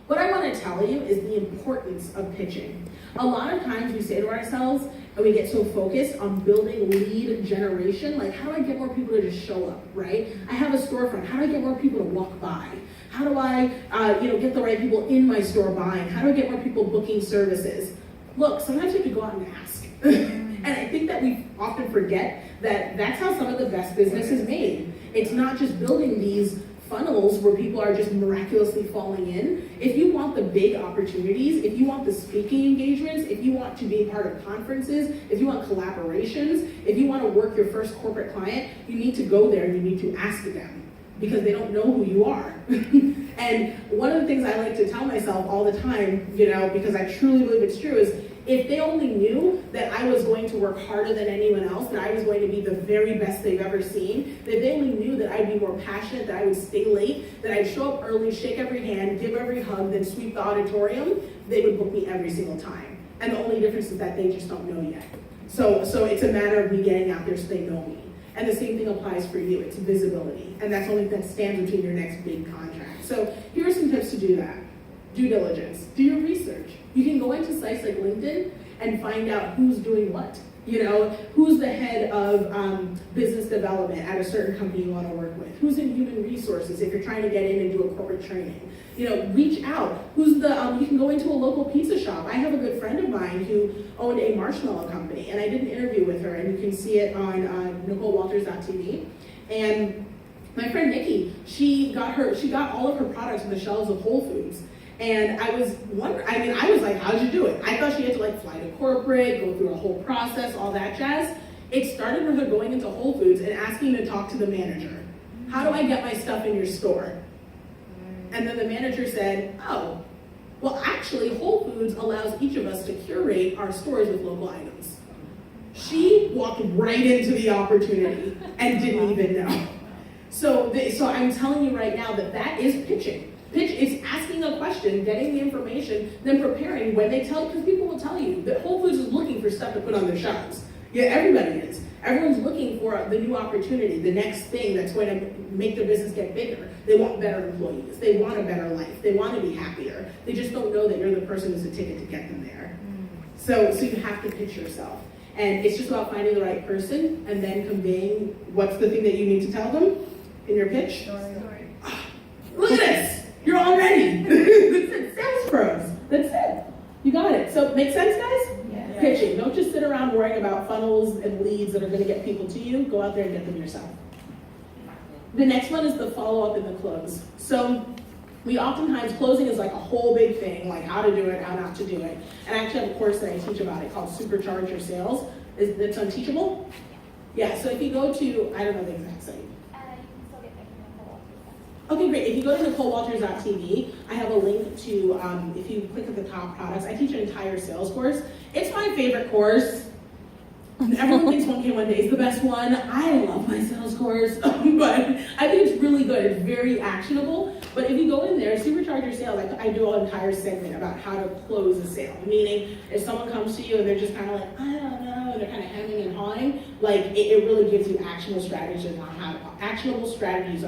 What I want to tell you is the importance of pitching. A lot of times we say to ourselves, and we get so focused on building lead generation, like how do I get more people to just show up, right? I have a storefront, how do I get more people to walk by? How do I get the right people in my store buying? How do I get more people booking services? Look, sometimes you have to go out and ask. And I think that we often forget that that's how some of the best business is made. It's not just building these funnels where people are just miraculously falling in. If you want the big opportunities, if you want the speaking engagements, if you want to be part of conferences, if you want collaborations, if you want to work your first corporate client, you need to go there and you need to ask them because they don't know who you are. And one of the things I like to tell myself all the time, because I truly believe it's true, is if they only knew that I was going to work harder than anyone else, that I was going to be the very best they've ever seen, that they only knew that I'd be more passionate, that I would stay late, that I'd show up early, shake every hand, give every hug, then sweep the auditorium, they would book me every single time. And the only difference is that they just don't know yet. So it's a matter of me getting out there so they know me. And the same thing applies for you. It's visibility. And that's only that stands between your next big contract. So here are some tips to do that. Due diligence. Do your research. You can go into sites like LinkedIn and find out who's doing what. Who's the head of business development at a certain company you want to work with? Who's in human resources if you're trying to get in and do a corporate training? Reach out. Who's the, you can go into a local pizza shop. I have a good friend of mine who owned a marshmallow company, and I did an interview with her, and you can see it on NicoleWalters.tv. And my friend Nikki, she got all of her products on the shelves of Whole Foods. And I was wondering, I was like, how'd you do it? I thought she had to fly to corporate, go through a whole process, all that jazz. It started with her going into Whole Foods and asking to talk to the manager. How do I get my stuff in your store? And then the manager said, oh, well actually Whole Foods allows each of us to curate our stores with local items. She walked right into the opportunity and didn't even know. So I'm telling you right now that is pitching. Pitch is asking a question, getting the information, then preparing when they tell, because people will tell you that Whole Foods is looking for stuff to put on their shelves. Yeah, everybody is. Everyone's looking for the new opportunity, the next thing that's going to make their business get bigger. They want better employees. They want a better life. They want to be happier. They just don't know that you're the person who's the ticket to get them there. So you have to pitch yourself. And it's just about finding the right person and then conveying what's the thing that you need to tell them in your pitch. Look at this. You're all ready. That's it. Sales pros. That's it. You got it. So make sense, guys? Yes. Pitching. Don't just sit around worrying about funnels and leads that are going to get people to you. Go out there and get them yourself. The next one is the follow-up and the close. So we oftentimes, closing is like a whole big thing, like how to do it, how not to do it. And I actually have a course that I teach about it called Supercharge Your Sales. It's on Teachable? Yeah, so if you go to, I don't know the exact site. Okay, great. If you go to NicoleWalters.tv, I have a link to, if you click at the top products, I teach an entire sales course. It's my favorite course. Everyone thinks 1K One Day is the best one. I love my sales course, but I think it's really good. It's very actionable. But if you go in there, Supercharge Your Sales, I do an entire segment about how to close a sale. Meaning, if someone comes to you and they're just kind of like, I don't know, and they're kind of hemming and hawing, it really gives you actionable strategies on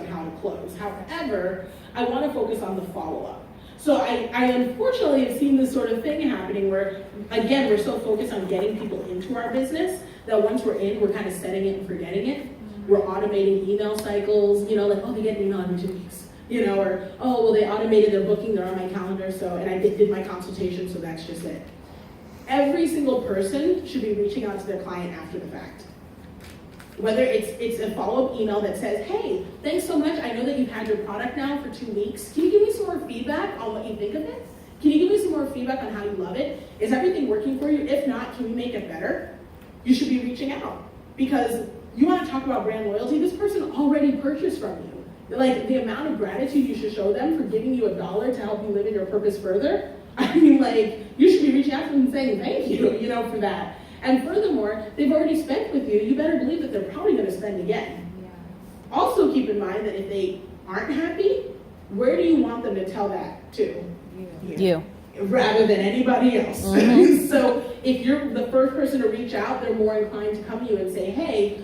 how to close. However, I want to focus on the follow-up. So I unfortunately have seen this sort of thing happening where, again, we're so focused on getting people into our business that once we're in, we're kind of setting it and forgetting it. We're automating email cycles, oh, they get an email every 2 weeks, or, oh, well, they automated their booking, they're on my calendar, and I did my consultation, so that's just it. Every single person should be reaching out to their client after the fact. Whether it's a follow-up email that says, hey, thanks so much. I know that you've had your product now for 2 weeks. Can you give me some more feedback on what you think of it? Can you give me some more feedback on how you love it? Is everything working for you? If not, can we make it better? You should be reaching out because you want to talk about brand loyalty. This person already purchased from you. The amount of gratitude you should show them for giving you $1 to help you live in your purpose further. You should be reaching out to them and saying thank you, for that. And furthermore, they've already spent with you. You better believe that they're probably going to spend again. Yeah. Also keep in mind that if they aren't happy, where do you want them to tell that to? You. Rather than anybody else. Mm-hmm. So if you're the first person to reach out, they're more inclined to come to you and say, hey,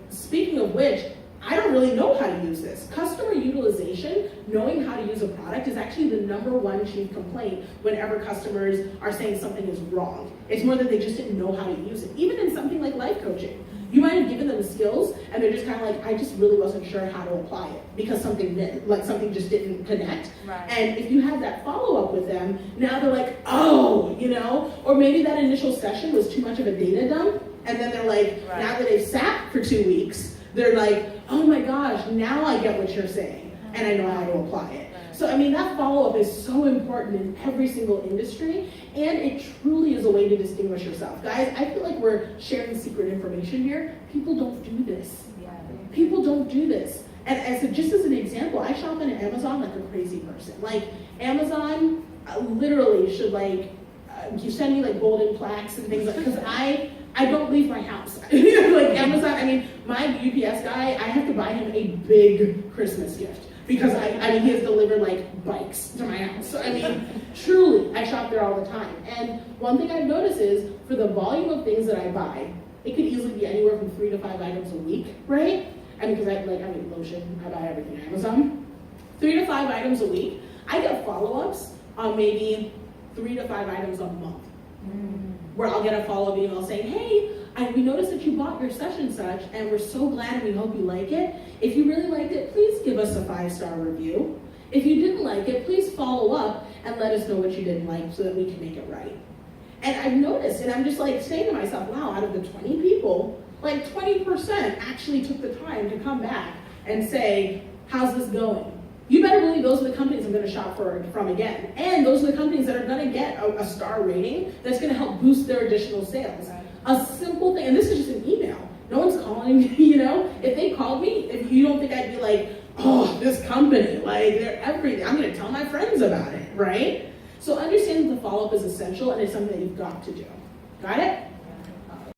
speaking of which, I don't really know how to use this. Customer utilization, knowing how to use a product, is actually the #1 chief complaint whenever customers are saying something is wrong. It's more that they just didn't know how to use it. Even in something like life coaching. You might have given them the skills and they're just kind of like, I just really wasn't sure how to apply it because something just didn't connect. Right. And if you have that follow-up with them, now they're like, oh, or maybe that initial session was too much of a data dump, and then they're like, right. Now that they've sat for 2 weeks, they're like, oh my gosh, now I get what you're saying, and I know how to apply it. So that follow-up is so important in every single industry, and it truly is a way to distinguish yourself. Guys, I feel like we're sharing secret information here. People don't do this. Yeah. People don't do this. And just as an example, I shop on Amazon like a crazy person. Like, Amazon literally should you send me like golden plaques and things because I don't leave my house. Like Amazon, my UPS guy, I have to buy him a big Christmas gift because he has delivered like bikes to my house. So truly, I shop there all the time. And one thing I've noticed is for the volume of things that I buy, it could easily be anywhere from 3 to 5 items a week, right? Because lotion, I buy everything on Amazon. 3 to 5 items a week. I get follow-ups on maybe 3 to 5 items a month. Where I'll get a follow-up email saying, hey, we noticed that you bought your such and such, and we're so glad and we hope you like it. If you really liked it, please give us a 5-star review. If you didn't like it, please follow up and let us know what you didn't like so that we can make it right. And I've noticed, and I'm just saying to myself, wow, out of the 20 people, 20% actually took the time to come back and say, how's this going? You better believe those are the companies I'm going to shop from again. And those are the companies that are going to get a star rating that's going to help boost their additional sales. Right. A simple thing, and this is just an email. No one's calling me, If they called me, if you don't think I'd be like, oh, this company, they're everything. I'm going to tell my friends about it, right? So understanding the follow-up is essential, and it's something that you've got to do. Got it?